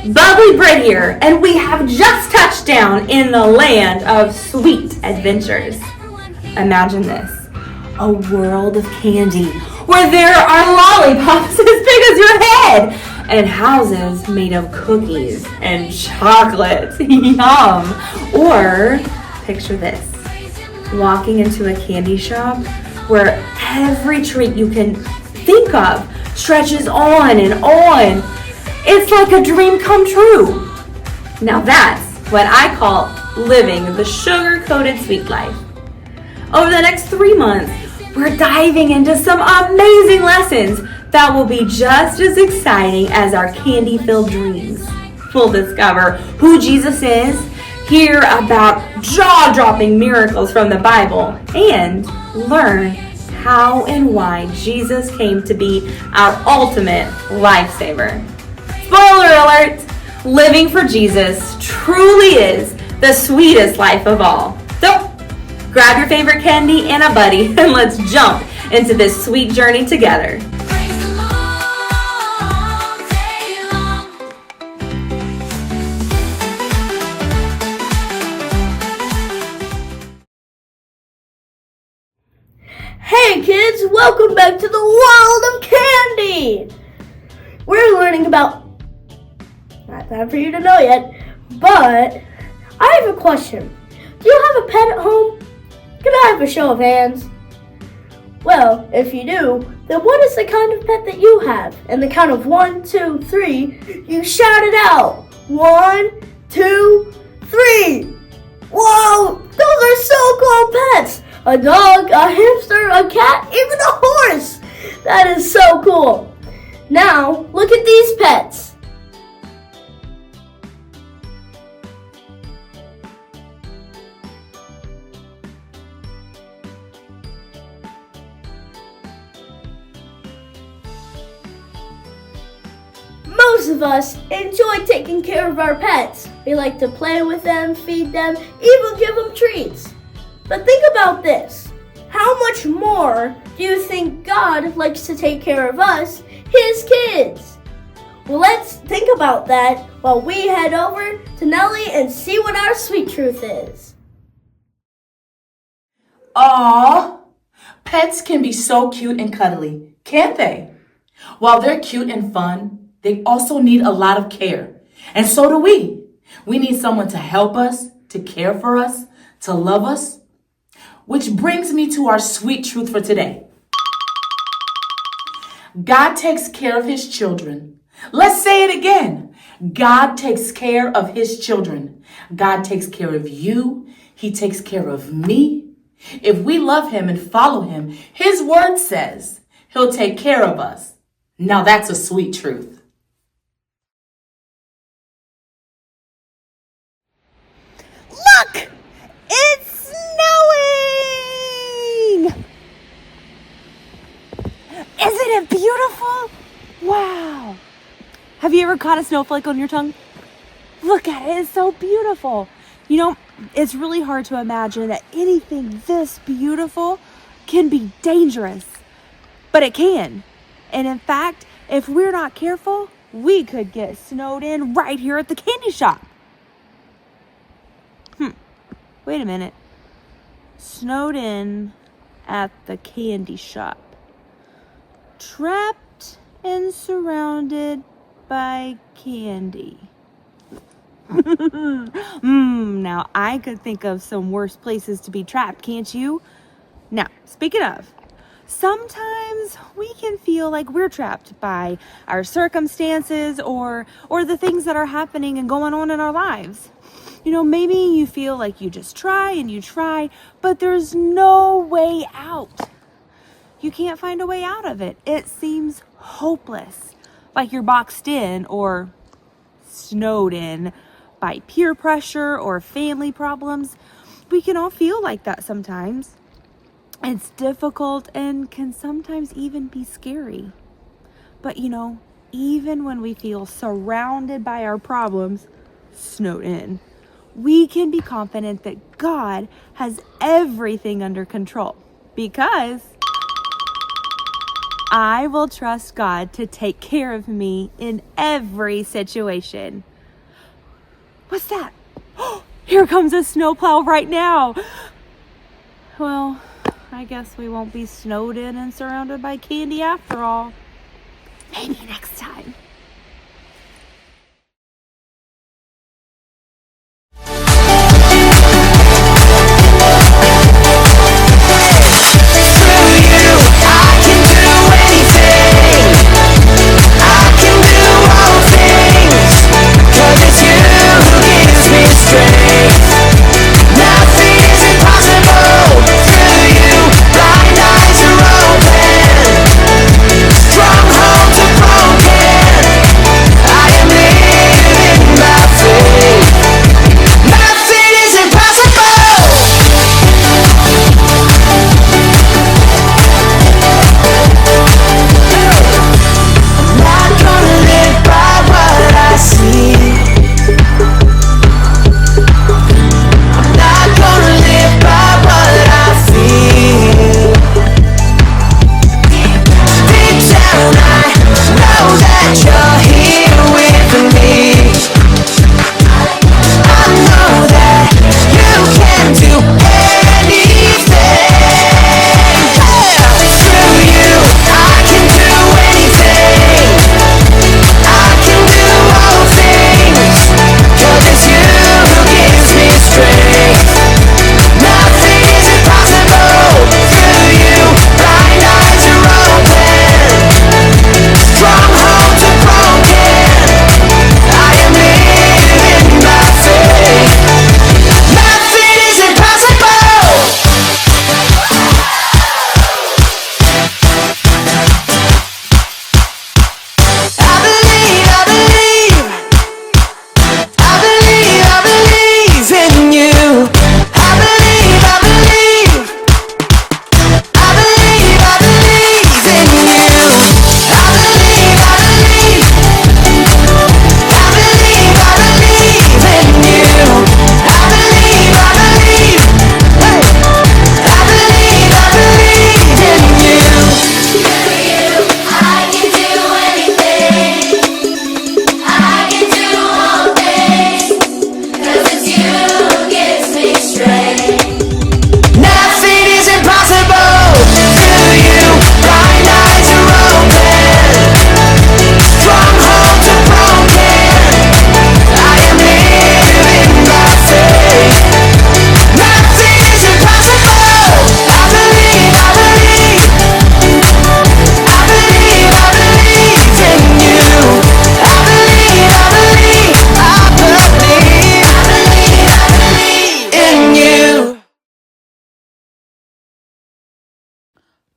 Bubbly Bread here, and we have just touched down in the land of sweet adventures. Imagine this, a world of candy where there are lollipops as big as your head and houses made of cookies and chocolate. Yum! Or picture this, walking into a candy shop where every treat you can think of stretches on and on. It's like a dream come true. Now that's what I call living the sugar-coated sweet life. Over the next 3 months, we're diving into some amazing lessons that will be just as exciting as our candy-filled dreams. We'll discover who Jesus is, hear about jaw-dropping miracles from the Bible, and learn how and why Jesus came to be our ultimate lifesaver. Spoiler alert! Living for Jesus truly is the sweetest life of all. So, grab your favorite candy and a buddy and let's jump into this sweet journey together. Hey kids, welcome back to the world of candy! We're learning about, not time for you to know yet, but I have a question. Do you have a pet at home? Can I have a show of hands? Well, if you do, then what is the kind of pet that you have? And the count of 1, 2, 3, you shout it out. 1, 2, 3. Whoa, those are so cool pets. A dog, a hamster, a cat, even a horse. That is so cool. Now, look at these pets. Most of us enjoy taking care of our pets. We like to play with them, feed them, even give them treats. But think about this. How much more do you think God likes to take care of us, His kids? Well, let's think about that while we head over to Nellie and see what our sweet truth is. Aww, pets can be so cute and cuddly, can't they? While they're cute and fun, they also need a lot of care. And so do we. We need someone to help us, to care for us, to love us. Which brings me to our sweet truth for today. God takes care of His children. Let's say it again. God takes care of His children. God takes care of you. He takes care of me. If we love Him and follow Him, His word says He'll take care of us. Now that's a sweet truth. Look! It's snowing! Isn't it beautiful? Wow! Have you ever caught a snowflake on your tongue? Look at it, it's so beautiful. You know, it's really hard to imagine that anything this beautiful can be dangerous, but it can. And in fact, if we're not careful, we could get snowed in right here at the candy shop. Wait a minute. Snowed in at the candy shop. Trapped and surrounded by candy. Now I could think of some worse places to be trapped, can't you? Now, speaking of, sometimes we can feel like we're trapped by our circumstances or the things that are happening and going on in our lives. You know, maybe you feel like you just try and you try, but there's no way out. You can't find a way out of it. It seems hopeless, like you're boxed in or snowed in by peer pressure or family problems. We can all feel like that sometimes. It's difficult and can sometimes even be scary. But you know, even when we feel surrounded by our problems, snowed in, we can be confident that God has everything under control because I will trust God to take care of me in every situation. What's that? Here comes a snowplow right now. Well, I guess we won't be snowed in and surrounded by candy after all. Maybe next time.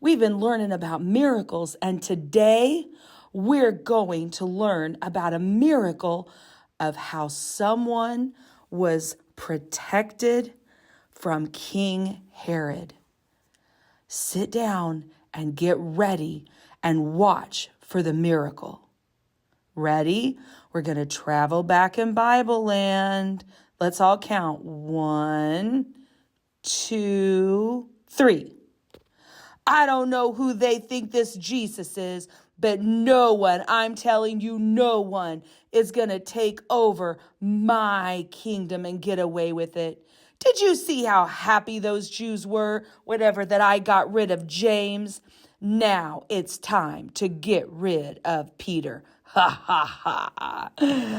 We've been learning about miracles, and today we're going to learn about a miracle of how someone was protected from King Herod. Sit down and get ready and watch for the miracle. Ready? We're going to travel back in Bible land. Let's all count. 1, 2, 3. I don't know who they think this Jesus is, but no one, I'm telling you, no one is going to take over my kingdom and get away with it. Did you see how happy those Jews were whenever that I got rid of James? Now it's time to get rid of Peter. Ha ha ha.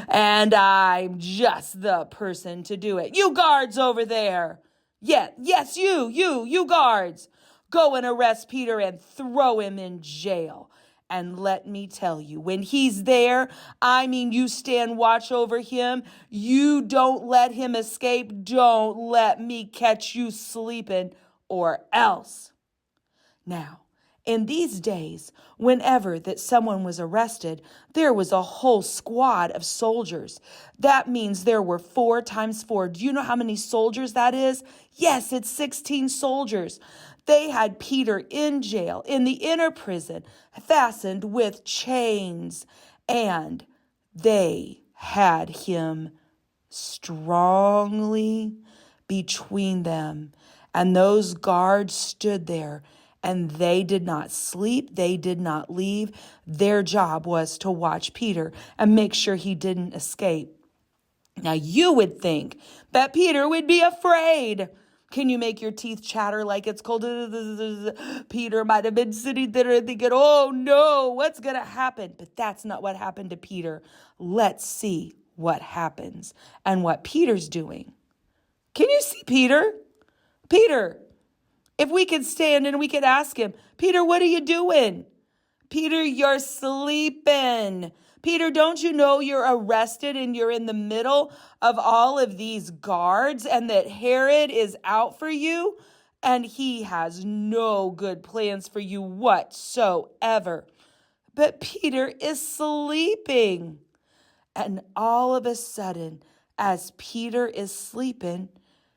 And I'm just the person to do it. You guards over there. Yes, you guards. Go and arrest Peter and throw him in jail. And let me tell you, when he's there, I mean, you stand watch over him. You don't let him escape. Don't let me catch you sleeping or else. Now, in these days, whenever that someone was arrested, there was a whole squad of soldiers. That means there were 4 times 4. Do you know how many soldiers that is? Yes, it's 16 soldiers. They had Peter in jail, in the inner prison, fastened with chains, and they had him strongly between them. And those guards stood there, and they did not sleep. They did not leave. Their job was to watch Peter and make sure he didn't escape. Now you would think that Peter would be afraid. Can you make your teeth chatter like it's cold? Peter might have been sitting there thinking, oh no, what's going to happen? But that's not what happened to Peter. Let's see what happens and what Peter's doing. Can you see Peter? Peter, if we could stand and we could ask him, Peter, what are you doing? Peter, you're sleeping. Peter, don't you know you're arrested and you're in the middle of all of these guards and that Herod is out for you and he has no good plans for you whatsoever? But Peter is sleeping. And all of a sudden, as Peter is sleeping,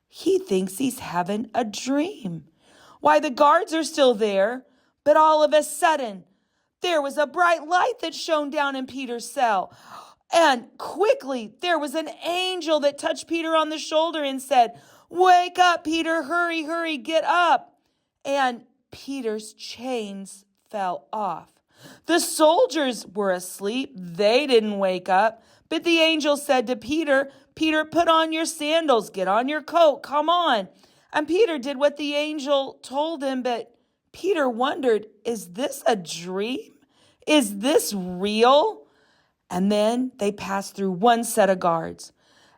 he thinks he's having a dream. Why, the guards are still there, but all of a sudden, there was a bright light that shone down in Peter's cell. And quickly, there was an angel that touched Peter on the shoulder and said, wake up, Peter, hurry, hurry, get up. And Peter's chains fell off. The soldiers were asleep. They didn't wake up. But the angel said to Peter, Peter, put on your sandals, get on your coat, come on. And Peter did what the angel told him, but Peter wondered, is this a dream? Is this real? And then they passed through one set of guards.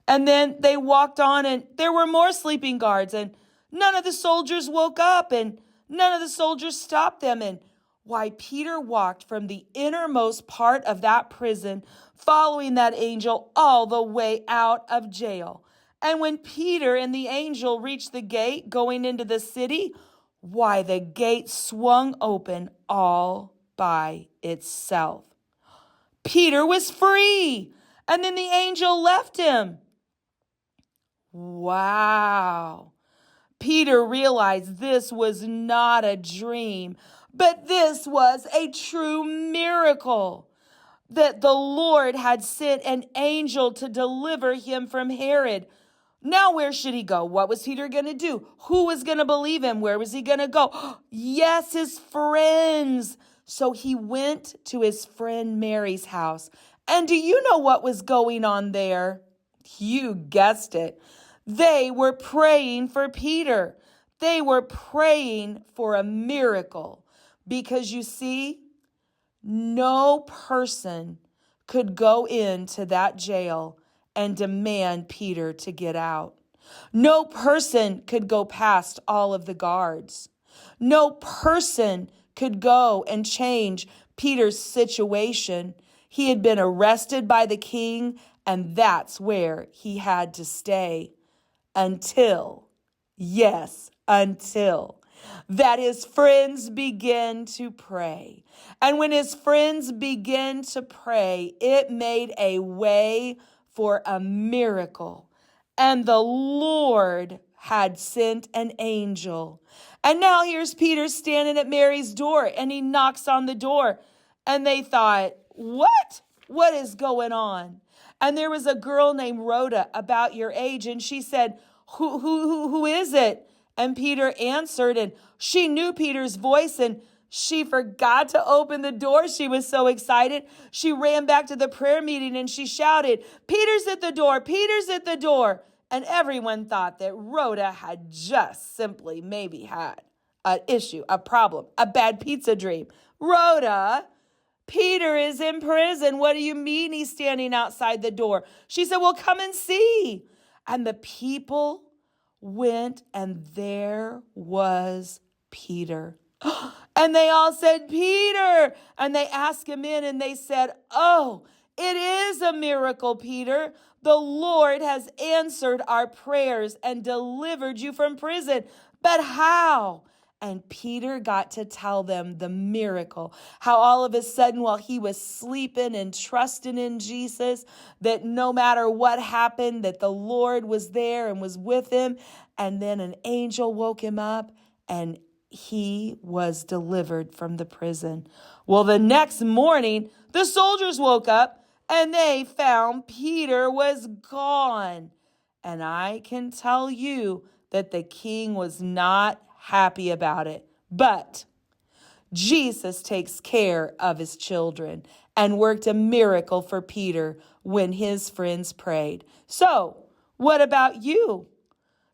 And then they walked on and there were more sleeping guards and none of the soldiers woke up and none of the soldiers stopped them. And why, Peter walked from the innermost part of that prison, following that angel all the way out of jail. And when Peter and the angel reached the gate going into the city, why, the gate swung open all by itself. Peter was free. And then the angel left him. Wow. Peter realized this was not a dream, but this was a true miracle. That the Lord had sent an angel to deliver him from Herod. Now where should he go? What was Peter going to do? Who was going to believe him? Where was he going to go? Yes, his friends. So he went to his friend Mary's house. And do you know what was going on there? You guessed it. They were praying for Peter. They were praying for a miracle. Because you see, no person could go into that jail and demand Peter to get out. No person could go past all of the guards. No person could go and change Peter's situation. He had been arrested by the king, and that's where he had to stay until that his friends began to pray. And when his friends began to pray, it made a way for a miracle. And the Lord had sent an angel. And now here's Peter standing at Mary's door, and he knocks on the door. And they thought, what? What is going on? And there was a girl named Rhoda about your age, and she said, who is it? And Peter answered, and she knew Peter's voice, and she forgot to open the door. She was so excited. She ran back to the prayer meeting and she shouted, Peter's at the door, Peter's at the door. And everyone thought that Rhoda had just simply maybe had an issue, a problem, a bad pizza dream. Rhoda, Peter is in prison. What do you mean he's standing outside the door? She said, well, come and see. And the people went, and there was Peter. And they all said, Peter. And they asked him in, and they said, oh, it is a miracle, Peter. The Lord has answered our prayers and delivered you from prison. But how? And Peter got to tell them the miracle, how all of a sudden while he was sleeping and trusting in Jesus, that no matter what happened, that the Lord was there and was with him. And then an angel woke him up and he was delivered from the prison. Well, the next morning, the soldiers woke up and they found Peter was gone. And I can tell you that the king was not happy about it. But Jesus takes care of his children. and worked a miracle for Peter when his friends prayed. So, what about you?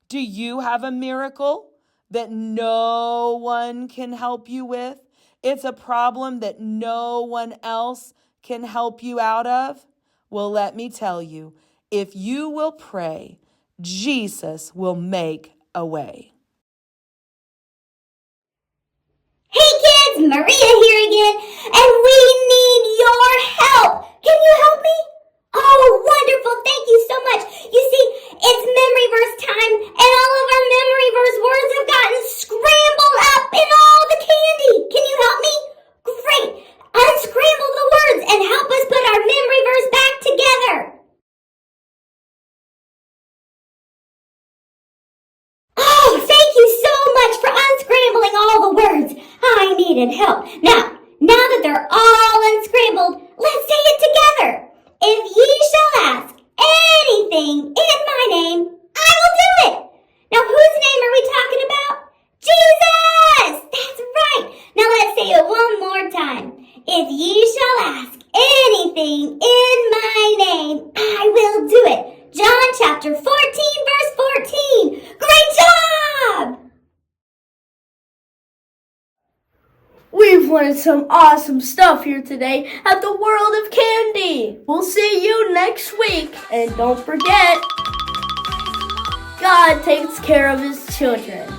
Do you have a miracle that no one can help you with? It's a problem that no one else can help you out of? Well, let me tell you, if you will pray, Jesus will make a way. Hey kids, Maria here again, and we need your help. Can you help me? Oh, wonderful. Thank you so much. You see, it's memory verse time, and all of our memory verse words have gotten scrambled up in all the candy. Can you help me? Great. Unscramble the words and help us put our memory verse back together. Oh, thank you so much for unscrambling all the words. I needed help. Now that they're all unscrambled, let's say it together. If ye shall ask anything in my name, I will do it. Now, whose name are we talking about? Jesus! That's right. Now let's say it one more time. If ye shall ask anything in my name, I will do it. John chapter 14, verse 14. Great job! We've learned some awesome stuff here today at the World of Candy. We'll see you next week. And don't forget, God takes care of his children.